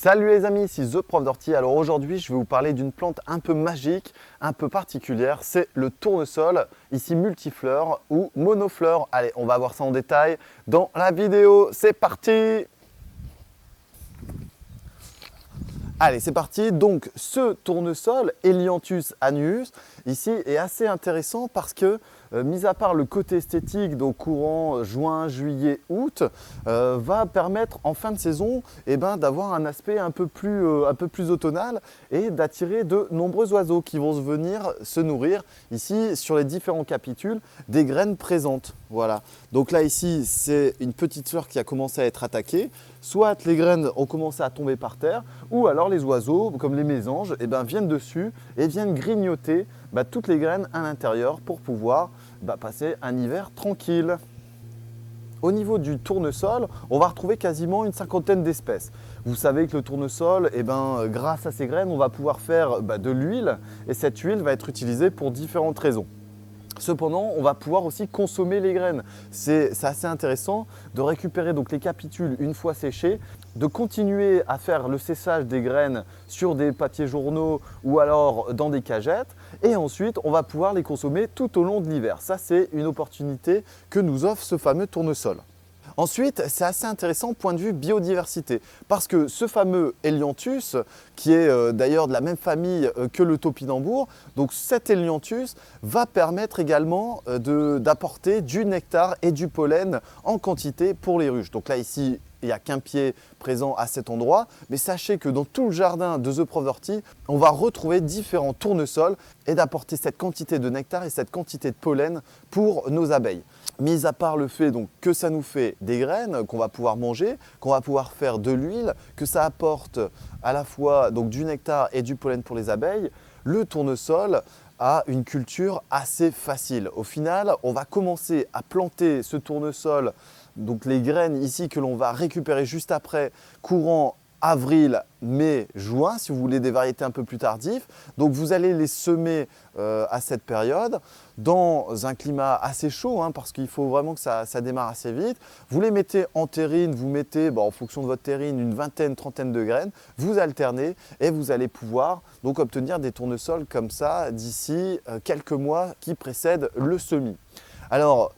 Salut les amis, ici The Prof d'Ortie. Alors aujourd'hui, je vais vous parler d'une plante un peu magique, un peu particulière. C'est le tournesol, ici multifleur ou monofleur. Allez, on va voir ça en détail dans la vidéo. C'est parti! Allez, c'est parti. Donc, ce tournesol, Helianthus annuus, ici est assez intéressant parce que, mis à part le côté esthétique, donc courant juin, juillet, août, va permettre en fin de saison d'avoir un aspect un peu plus automnal et d'attirer de nombreux oiseaux qui vont venir se nourrir ici sur les différents capitules des graines présentes. Voilà. Donc là, ici, c'est une petite fleur qui a commencé à être attaquée. Soit les graines ont commencé à tomber par terre, ou alors les oiseaux, comme les mésanges, viennent dessus et viennent grignoter toutes les graines à l'intérieur pour pouvoir passer un hiver tranquille. Au niveau du tournesol, on va retrouver quasiment une cinquantaine d'espèces. Vous savez que le tournesol, grâce à ces graines, on va pouvoir faire de l'huile et cette huile va être utilisée pour différentes raisons. Cependant, on va pouvoir aussi consommer les graines. C'est assez intéressant de récupérer donc les capitules une fois séchés, de continuer à faire le séchage des graines sur des papiers journaux ou alors dans des cagettes et ensuite on va pouvoir les consommer tout au long de l'hiver. Ça, c'est une opportunité que nous offre ce fameux tournesol. Ensuite, c'est assez intéressant point de vue biodiversité parce que ce fameux Helianthus, qui est d'ailleurs de la même famille que le topinambour, donc cet Helianthus va permettre également d'apporter du nectar et du pollen en quantité pour les ruches. Donc là ici, il n'y a qu'un pied présent à cet endroit, mais sachez que dans tout le jardin de The Prof d'Ortie, on va retrouver différents tournesols et d'apporter cette quantité de nectar et cette quantité de pollen pour nos abeilles. Mis à part le fait donc, que ça nous fait des graines qu'on va pouvoir manger, qu'on va pouvoir faire de l'huile, que ça apporte à la fois donc, du nectar et du pollen pour les abeilles, le tournesol a une culture assez facile. Au final, on va commencer à planter ce tournesol, donc les graines ici que l'on va récupérer juste après, courant avril, mai, juin, si vous voulez des variétés un peu plus tardives. Donc vous allez les semer à cette période dans un climat assez chaud parce qu'il faut vraiment que ça démarre assez vite. Vous les mettez en terrine, vous mettez en fonction de votre terrine une vingtaine, trentaine de graines, vous alternez et vous allez pouvoir donc obtenir des tournesols comme ça d'ici quelques mois qui précèdent le semis. Alors,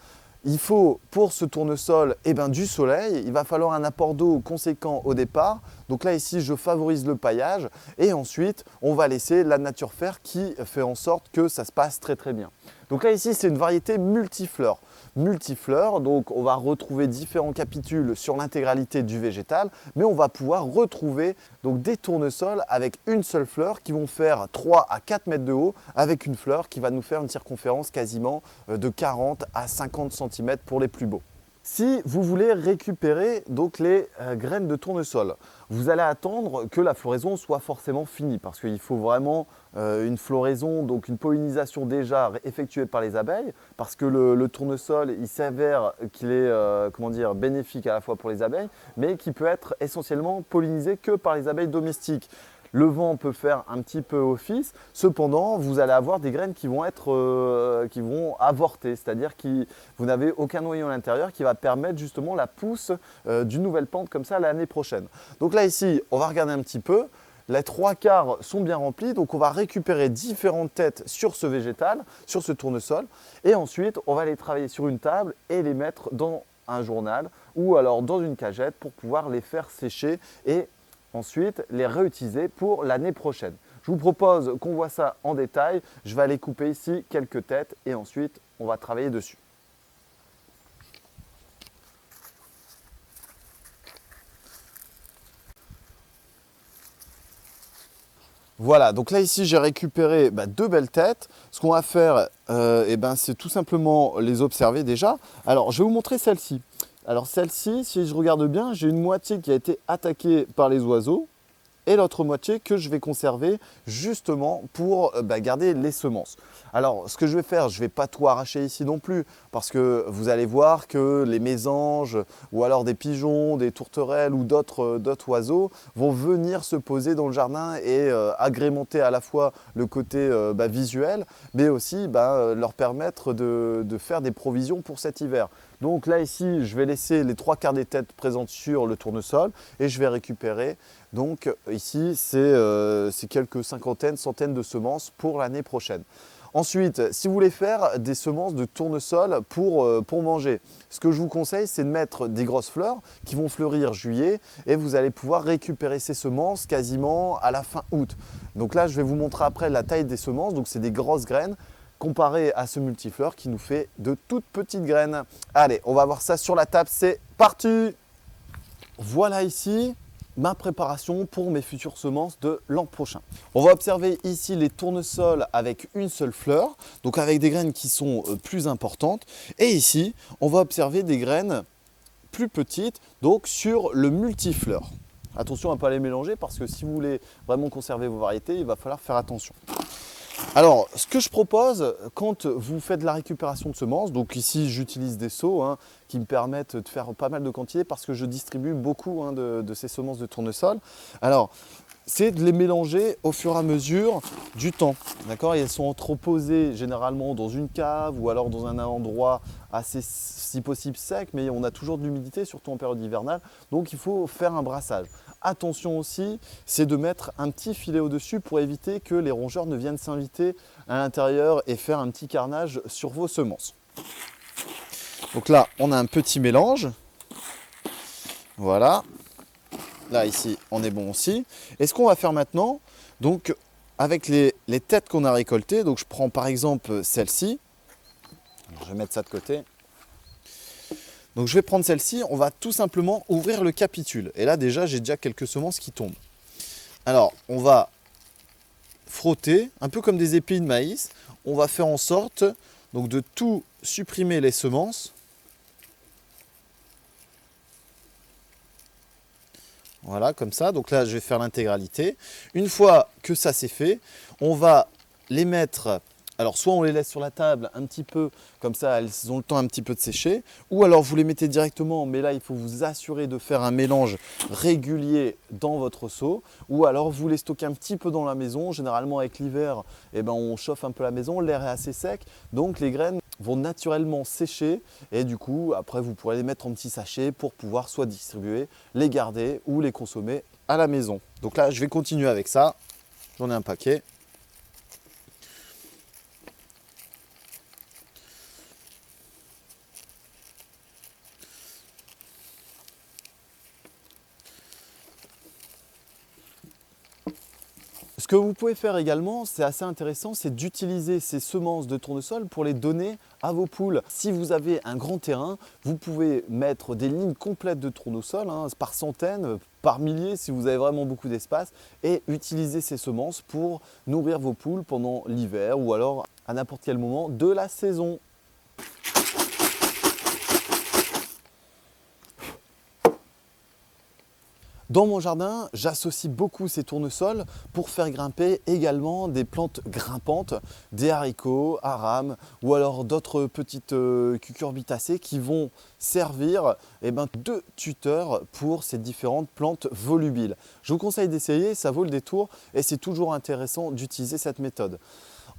il faut pour ce tournesol du soleil, il va falloir un apport d'eau conséquent au départ. Donc là ici je favorise le paillage et ensuite on va laisser la nature faire qui fait en sorte que ça se passe très très bien. Donc là ici c'est une variété multifleur. Multifleur, donc on va retrouver différents capitules sur l'intégralité du végétal, mais on va pouvoir retrouver donc des tournesols avec une seule fleur qui vont faire 3 à 4 mètres de haut avec une fleur qui va nous faire une circonférence quasiment de 40 à 50 cm pour les plus beaux. Si vous voulez récupérer donc les graines de tournesol, vous allez attendre que la floraison soit forcément finie parce qu'il faut vraiment une floraison, donc une pollinisation déjà effectuée par les abeilles parce que le tournesol, il s'avère qu'il est bénéfique à la fois pour les abeilles mais qui peut être essentiellement pollinisé que par les abeilles domestiques. Le vent peut faire un petit peu office, cependant vous allez avoir des graines qui vont avorter, c'est-à-dire que vous n'avez aucun noyau à l'intérieur qui va permettre justement la pousse d'une nouvelle plante comme ça l'année prochaine. Donc là ici, on va regarder un petit peu. Les 3/4 sont bien remplis, donc on va récupérer différentes têtes sur ce végétal, sur ce tournesol, et ensuite on va les travailler sur une table et les mettre dans un journal ou alors dans une cagette pour pouvoir les faire sécher et ensuite les réutiliser pour l'année prochaine. Je vous propose qu'on voit ça en détail. Je vais aller couper ici quelques têtes et ensuite on va travailler dessus. Voilà, donc là ici j'ai récupéré 2 belles têtes. Ce qu'on va faire, c'est tout simplement les observer déjà. Alors je vais vous montrer celle-ci. Alors celle-ci, si je regarde bien, j'ai une moitié qui a été attaquée par les oiseaux et l'autre moitié que je vais conserver justement pour garder les semences. Alors ce que je vais faire, je ne vais pas tout arracher ici non plus parce que vous allez voir que les mésanges ou alors des pigeons, des tourterelles ou d'autres oiseaux vont venir se poser dans le jardin et agrémenter à la fois le côté visuel mais aussi leur permettre de faire des provisions pour cet hiver. Donc là ici, je vais laisser les 3/4 des têtes présentes sur le tournesol et je vais récupérer. Donc ici, c'est quelques cinquantaines, centaines de semences pour l'année prochaine. Ensuite, si vous voulez faire des semences de tournesol pour manger, ce que je vous conseille, c'est de mettre des grosses fleurs qui vont fleurir juillet et vous allez pouvoir récupérer ces semences quasiment à la fin août. Donc là, je vais vous montrer après la taille des semences. Donc c'est des grosses graines comparé à ce multifleur qui nous fait de toutes petites graines. Allez, on va voir ça sur la table, c'est parti! Voilà ici ma préparation pour mes futures semences de l'an prochain. On va observer ici les tournesols avec une seule fleur, donc avec des graines qui sont plus importantes. Et ici, on va observer des graines plus petites, donc sur le multifleur. Attention à ne pas les mélanger parce que si vous voulez vraiment conserver vos variétés, il va falloir faire attention. Alors, ce que je propose quand vous faites la récupération de semences, donc ici j'utilise des seaux qui me permettent de faire pas mal de quantité parce que je distribue beaucoup de ces semences de tournesol. Alors, c'est de les mélanger au fur et à mesure du temps. D'accord ? Elles sont entreposées généralement dans une cave ou alors dans un endroit assez, si possible, sec, mais on a toujours de l'humidité, surtout en période hivernale. Donc il faut faire un brassage. Attention aussi, c'est de mettre un petit filet au-dessus pour éviter que les rongeurs ne viennent s'inviter à l'intérieur et faire un petit carnage sur vos semences. Donc là, on a un petit mélange. Voilà. Là, ici, on est bon aussi. Et ce qu'on va faire maintenant, donc avec les têtes qu'on a récoltées, donc je prends par exemple celle-ci. Je vais mettre ça de côté. Donc je vais prendre celle-ci, on va tout simplement ouvrir le capitule. Et là déjà, j'ai déjà quelques semences qui tombent. Alors, on va frotter, un peu comme des épis de maïs. On va faire en sorte donc, de tout supprimer les semences. Voilà, comme ça. Donc là, je vais faire l'intégralité. Une fois que ça c'est fait, on va les mettre... Alors, soit on les laisse sur la table un petit peu, comme ça, elles ont le temps un petit peu de sécher. Ou alors, vous les mettez directement, mais là, il faut vous assurer de faire un mélange régulier dans votre seau. Ou alors, vous les stockez un petit peu dans la maison. Généralement, avec l'hiver, on chauffe un peu la maison, l'air est assez sec. Donc, les graines vont naturellement sécher. Et du coup, après, vous pourrez les mettre en petits sachets pour pouvoir soit distribuer, les garder ou les consommer à la maison. Donc là, je vais continuer avec ça. J'en ai un paquet. Ce que vous pouvez faire également, c'est assez intéressant, c'est d'utiliser ces semences de tournesol pour les donner à vos poules. Si vous avez un grand terrain, vous pouvez mettre des lignes complètes de tournesol, par centaines, par milliers si vous avez vraiment beaucoup d'espace, et utiliser ces semences pour nourrir vos poules pendant l'hiver ou alors à n'importe quel moment de la saison. Dans mon jardin, j'associe beaucoup ces tournesols pour faire grimper également des plantes grimpantes, des haricots, arames ou alors d'autres petites cucurbitacées qui vont servir de tuteurs pour ces différentes plantes volubiles. Je vous conseille d'essayer, ça vaut le détour et c'est toujours intéressant d'utiliser cette méthode.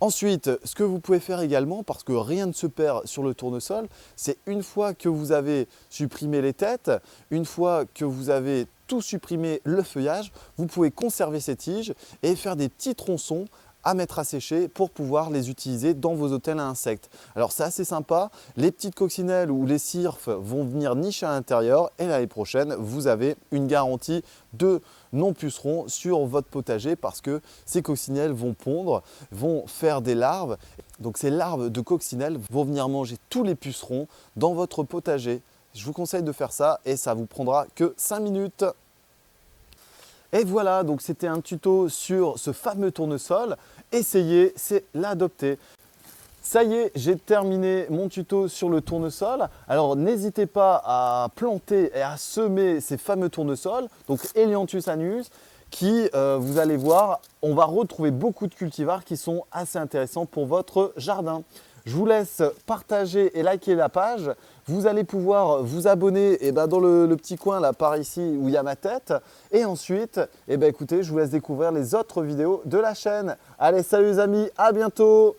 Ensuite, ce que vous pouvez faire également, parce que rien ne se perd sur le tournesol, c'est une fois que vous avez supprimé les têtes, une fois que vous avez tout supprimé le feuillage, vous pouvez conserver ces tiges et faire des petits tronçons à mettre à sécher pour pouvoir les utiliser dans vos hôtels à insectes. Alors c'est assez sympa, les petites coccinelles ou les cirfes vont venir nicher à l'intérieur et l'année prochaine, vous avez une garantie de non-pucerons sur votre potager parce que ces coccinelles vont pondre, vont faire des larves. Donc ces larves de coccinelles vont venir manger tous les pucerons dans votre potager. Je vous conseille de faire ça et ça vous prendra que 5 minutes. Et voilà, donc c'était un tuto sur ce fameux tournesol. Essayez, c'est l'adopter. Ça y est, j'ai terminé mon tuto sur le tournesol. Alors n'hésitez pas à planter et à semer ces fameux tournesols, donc Helianthus annuus, qui, vous allez voir, on va retrouver beaucoup de cultivars qui sont assez intéressants pour votre jardin. Je vous laisse partager et liker la page. Vous allez pouvoir vous abonner dans le petit coin là par ici où il y a ma tête. Et ensuite, écoutez, je vous laisse découvrir les autres vidéos de la chaîne. Allez, salut les amis, à bientôt!